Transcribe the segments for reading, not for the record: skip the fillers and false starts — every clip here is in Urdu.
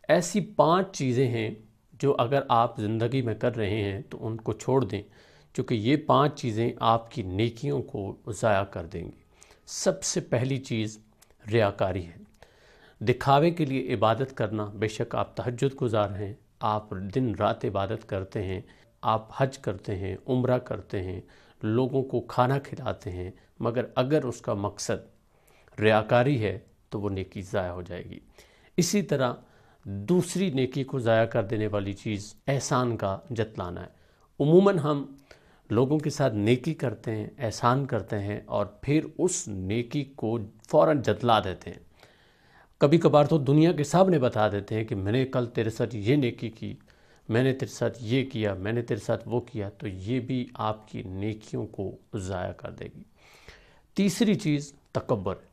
ایسی 5 چیزیں ہیں جو اگر آپ زندگی میں کر رہے ہیں تو ان کو چھوڑ دیں، چونکہ یہ 5 چیزیں آپ کی نیکیوں کو ضائع کر دیں گی۔ سب سے پہلی چیز ریاکاری ہے۔ دکھاوے کے لیے عبادت کرنا، بے شک آپ تہجد گزار ہیں، آپ دن رات عبادت کرتے ہیں، آپ حج کرتے ہیں، عمرہ کرتے ہیں، لوگوں کو کھانا کھلاتے ہیں، مگر اگر اس کا مقصد ریاکاری ہے تو وہ نیکی ضائع ہو جائے گی۔ اسی طرح دوسری نیکی کو ضائع کر دینے والی چیز احسان کا جتلانا ہے۔ عموماً ہم لوگوں کے ساتھ نیکی کرتے ہیں، احسان کرتے ہیں اور پھر اس نیکی کو فوراً جتلا دیتے ہیں۔ کبھی کبھار تو دنیا کے سامنے بتا دیتے ہیں کہ میں نے کل تیرے ساتھ یہ نیکی کی، میں نے تیرے ساتھ یہ کیا، میں نے تیرے ساتھ وہ کیا، تو یہ بھی آپ کی نیکیوں کو ضائع کر دے گی۔ تیسری چیز تکبر ہے۔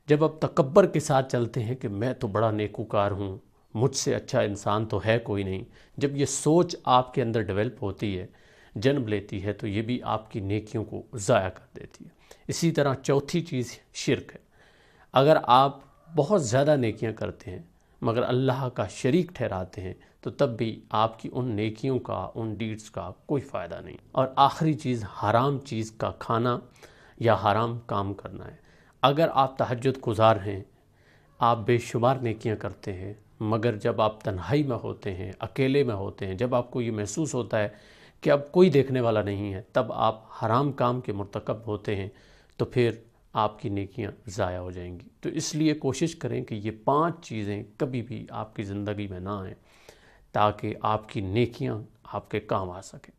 جب آپ تکبر کے ساتھ چلتے ہیں کہ میں تو بڑا نیکوکار ہوں، مجھ سے اچھا انسان تو ہے کوئی نہیں، جب یہ سوچ آپ کے اندر ڈیولپ ہوتی ہے، جنم لیتی ہے، تو یہ بھی آپ کی نیکیوں کو ضائع کر دیتی ہے۔ اسی طرح چوتھی چیز شرک ہے۔ اگر آپ بہت زیادہ نیکیاں کرتے ہیں مگر اللہ کا شریک ٹھہراتے ہیں تو تب بھی آپ کی ان نیکیوں کا، ان ڈیڈز کا کوئی فائدہ نہیں۔ اور آخری چیز حرام چیز کا کھانا یا حرام کام کرنا ہے۔ اگر آپ تہجد گزار ہیں، آپ بے شمار نیکیاں کرتے ہیں، مگر جب آپ تنہائی میں ہوتے ہیں، اکیلے میں ہوتے ہیں، جب آپ کو یہ محسوس ہوتا ہے کہ اب کوئی دیکھنے والا نہیں ہے، تب آپ حرام کام کے مرتکب ہوتے ہیں، تو پھر آپ کی نیکیاں ضائع ہو جائیں گی۔ تو اس لیے کوشش کریں کہ یہ 5 چیزیں کبھی بھی آپ کی زندگی میں نہ آئیں، تاکہ آپ کی نیکیاں آپ کے کام آ سکیں۔